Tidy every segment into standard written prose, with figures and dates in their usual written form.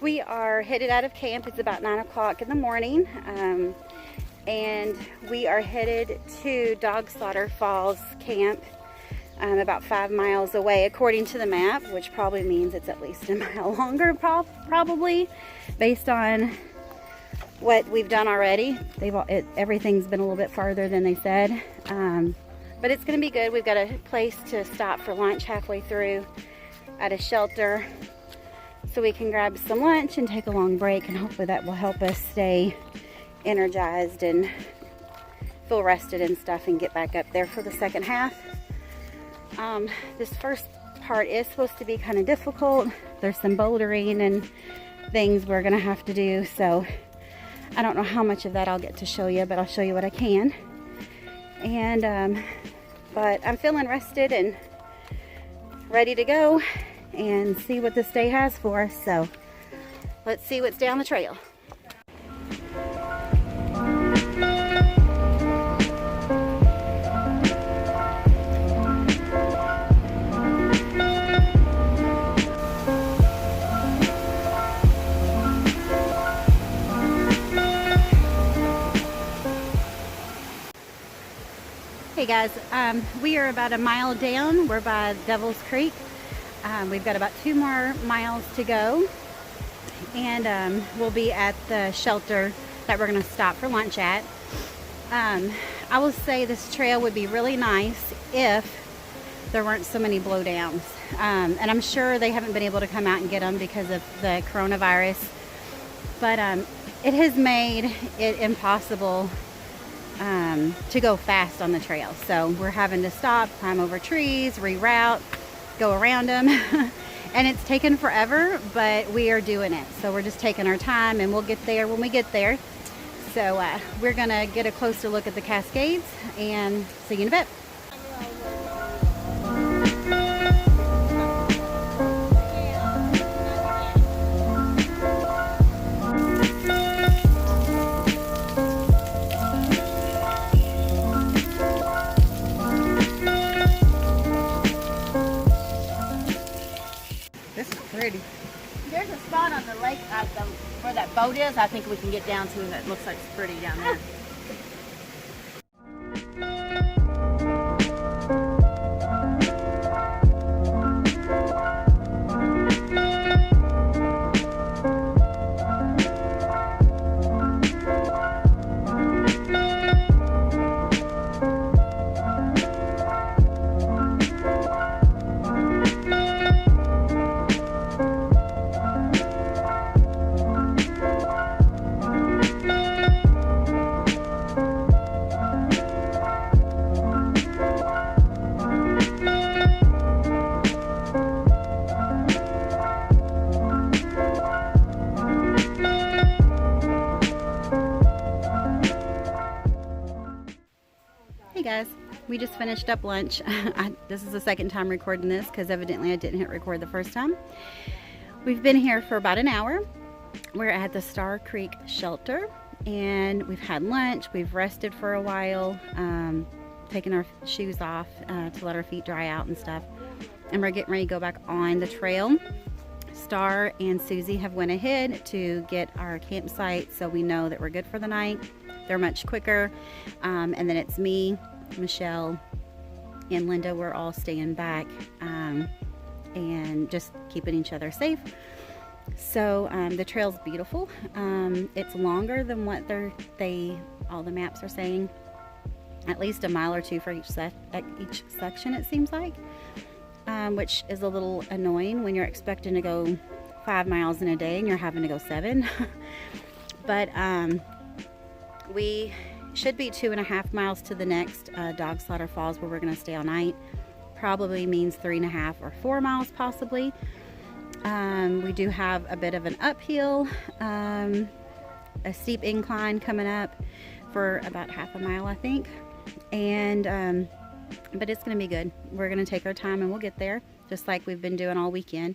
We are headed out of camp. It's about 9 o'clock in the morning, and we are headed to Dog Slaughter Falls camp, about 5 miles away according to the map, which probably means it's at least a mile longer, probably, based on what we've done already. Everything's been a little bit farther than they said, but it's going to be good. We've got a place to stop for lunch halfway through at a shelter, so we can grab some lunch and take a long break, and hopefully that will help us stay energized and feel rested and stuff and get back up there for the second half. This first part is supposed to be kind of difficult. There's some bouldering and things we're gonna have to do, so I don't know how much of that I'll get to show you, but I'll show you what I can. And but I'm feeling rested and ready to go and see what this day has for us. So let's see what's down the trail. Hey guys, we are about a mile down. We're by Devil's Creek. We've got about 2 more miles to go, and we'll be at the shelter that we're going to stop for lunch at. I will say this trail would be really nice if there weren't so many blowdowns, and I'm sure they haven't been able to come out and get them because of the coronavirus, but it has made it impossible to go fast on the trail. So we're having to stop, climb over trees, reroute, go around them, and it's taken forever, but we are doing it. So we're just taking our time, and we'll get there when we get there. So we're gonna get a closer look at the Cascades and see you in a bit. There's a spot on the lake where that boat is. I think we can get down to that. Looks like it's pretty down there. Hey guys, we just finished up lunch. This is the second time recording this because evidently I didn't hit record the first time. We've been here for about an hour. We're at the Star Creek shelter, and we've had lunch. We've rested for a while, taken our shoes off to let our feet dry out and stuff, and we're getting ready to go back on the trail. Star and Susie have went ahead to get our campsite, so we know that we're good for the night. They're much quicker, and then it's me, Michelle, and Linda. We're all staying back and just keeping each other safe. So the trail's beautiful. It's longer than what all the maps are saying. At least a mile or two for each section, it seems like, which is a little annoying when you're expecting to go 5 miles in a day and you're having to go 7. But we should be 2.5 miles to the next Dog Slaughter Falls, where we're going to stay all night. Probably means 3.5 or 4 miles possibly. We do have a bit of an uphill, a steep incline coming up for about half a mile, I think. And but it's going to be good. We're going to take our time and we'll get there, just like we've been doing all weekend.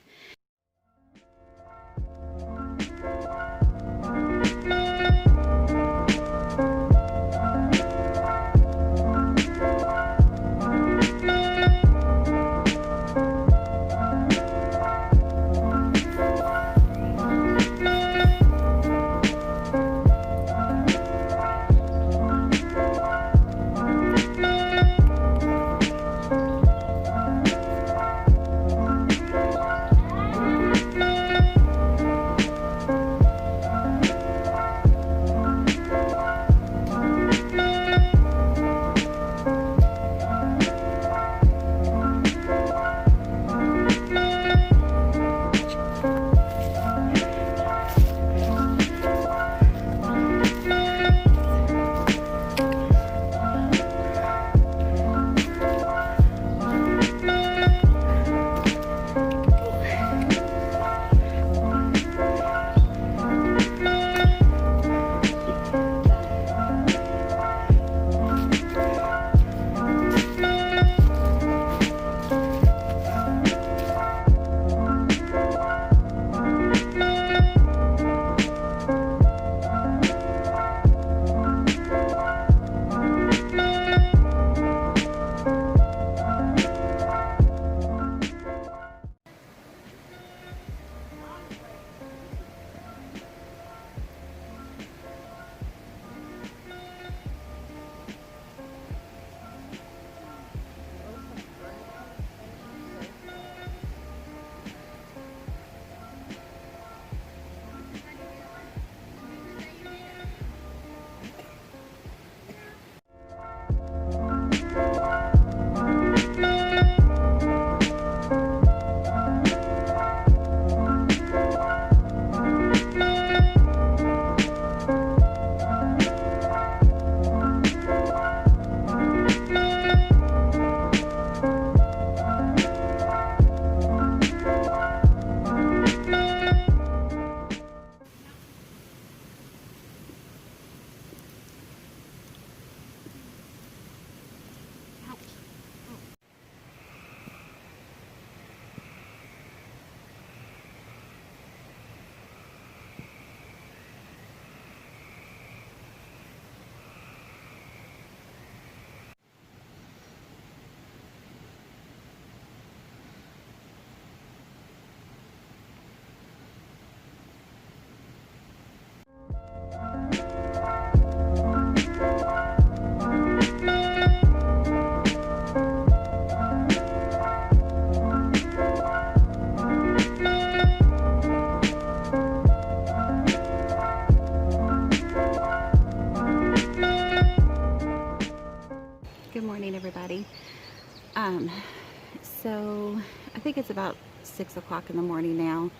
So I think it's about 6 o'clock in the morning now.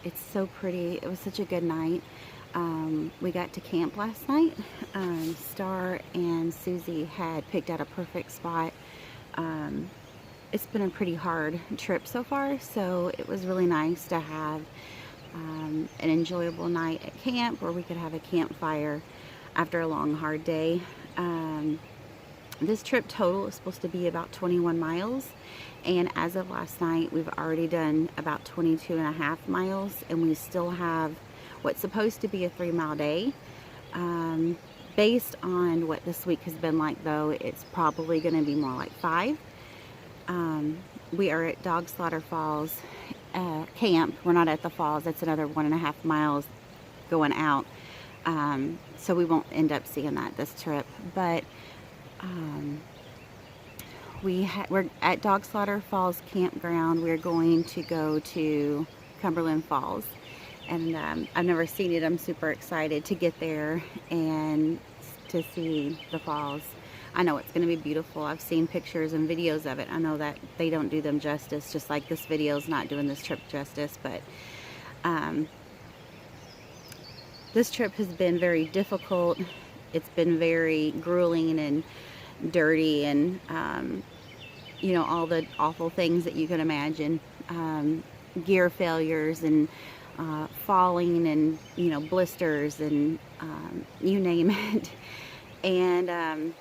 It's so pretty. It was such a good night. We got to camp last night. Star and Susie had picked out a perfect spot. It's been a pretty hard trip so far, so it was really nice to have an enjoyable night at camp where we could have a campfire after a long, hard day. This trip total is supposed to be about 21 miles, and as of last night we've already done about 22.5 miles, and we still have what's supposed to be a 3-mile day. Based on what this week has been like, though, it's probably going to be more like 5. We are at Dog Slaughter Falls camp. We're not at the falls. That's another 1.5 miles going out, so we won't end up seeing that this trip. But we're at Dog Slaughter Falls campground. We're going to go to Cumberland Falls, and I've never seen it. I'm super excited to get there and to see the falls. I know it's going to be beautiful. I've seen pictures and videos of it. I know that they don't do them justice, just like this video is not doing this trip justice. But this trip has been very difficult. It's been very grueling and dirty, and you know, all the awful things that you can imagine. Gear failures and falling, and you know, blisters, and you name it. And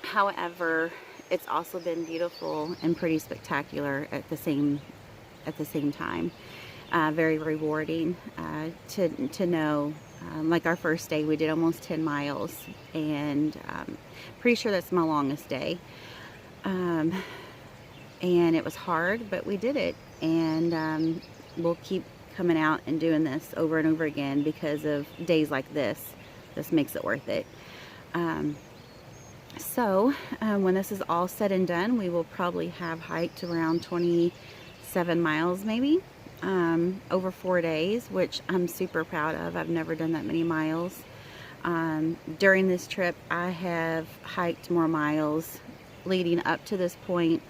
however, it's also been beautiful and pretty spectacular at the same time. Very rewarding to know. Like our first day, we did almost 10 miles, and pretty sure that's my longest day. And it was hard, but we did it, and we'll keep coming out and doing this over and over again because of days like this. This makes it worth it. So when this is all said and done, we will probably have hiked around 27 miles maybe, over 4 days, which I'm super proud of. I've never done that many miles. During this trip, I have hiked more miles leading up to this point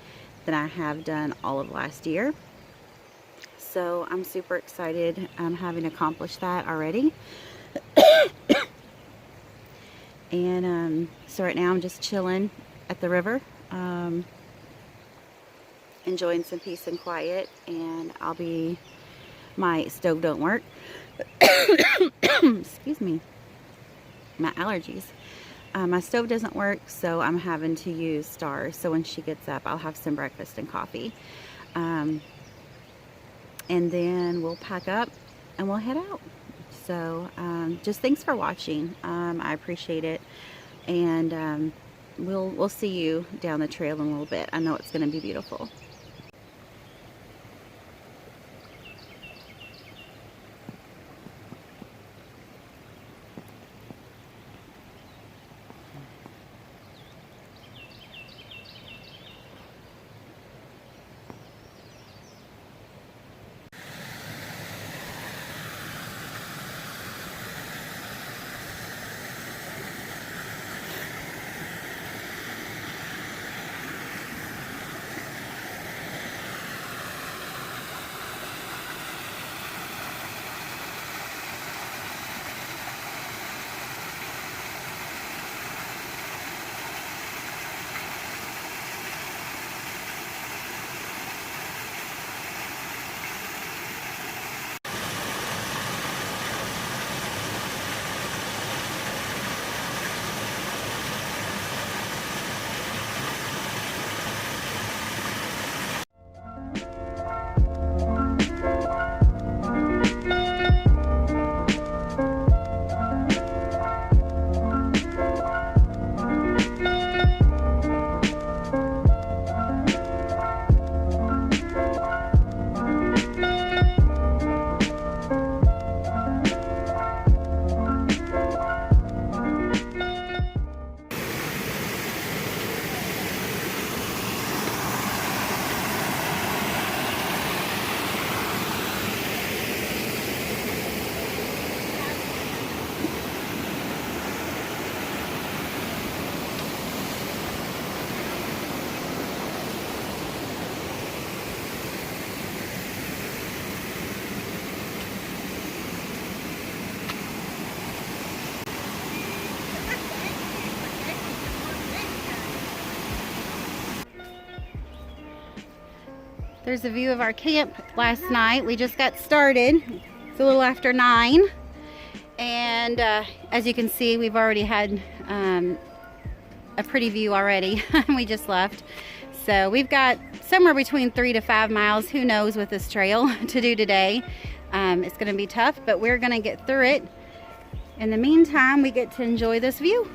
than I have done all of last year. So I'm super excited having accomplished that already. And so right now I'm just chilling at the river, enjoying some peace and quiet, and my stove don't work. Excuse me, my allergies. My stove doesn't work, so I'm having to use Star. So when she gets up, I'll have some breakfast and coffee. And then we'll pack up and we'll head out. So just thanks for watching. I appreciate it. And we'll see you down the trail in a little bit. I know it's going to be beautiful. There's a view of our camp last night. We just got started. It's a little after 9. And as you can see, we've already had a pretty view already. We just left. So we've got somewhere between 3 to 5 miles, who knows, with this trail to do today. It's going to be tough, but we're going to get through it. In the meantime, we get to enjoy this view.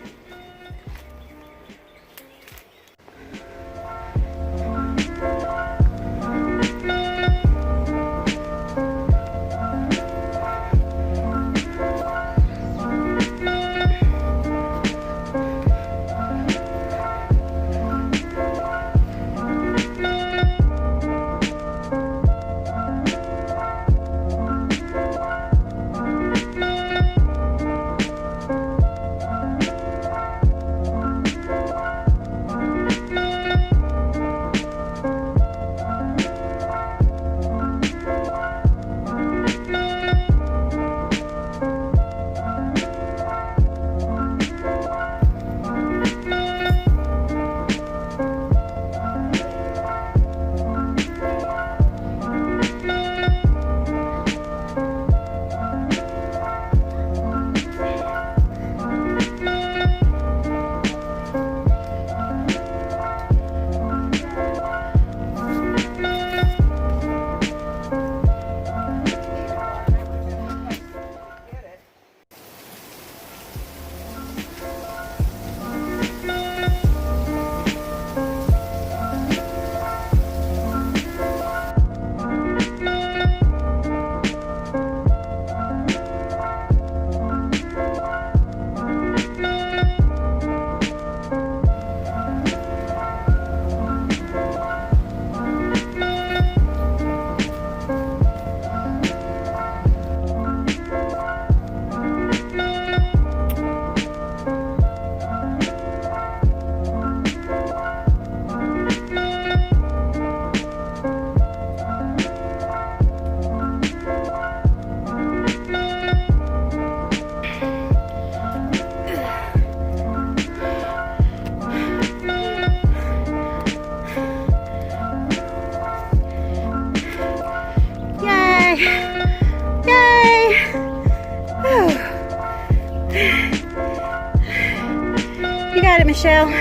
You got it, Michelle.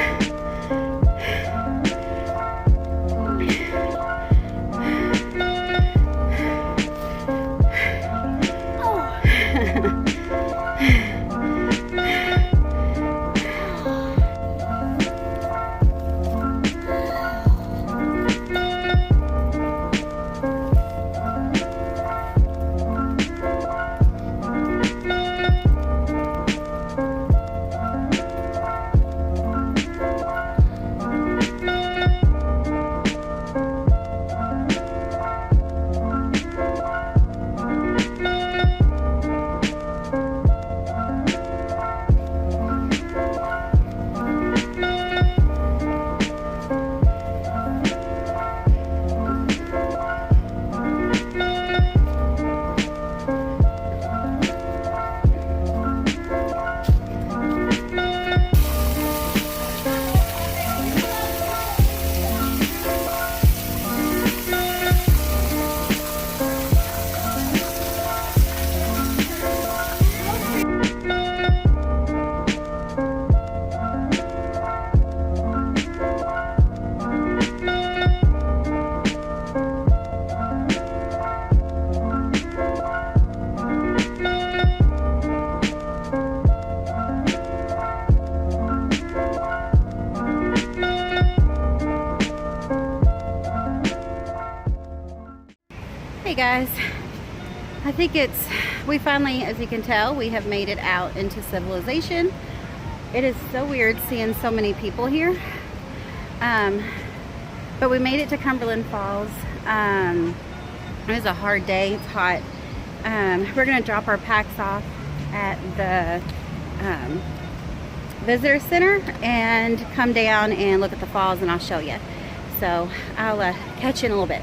Hey guys, I think we finally, as you can tell, we have made it out into civilization. It is so weird seeing so many people here, but we made it to Cumberland Falls. It was a hard day, it's hot. We're gonna drop our packs off at the visitor center and come down and look at the falls, and I'll show you. So I'll catch you in a little bit.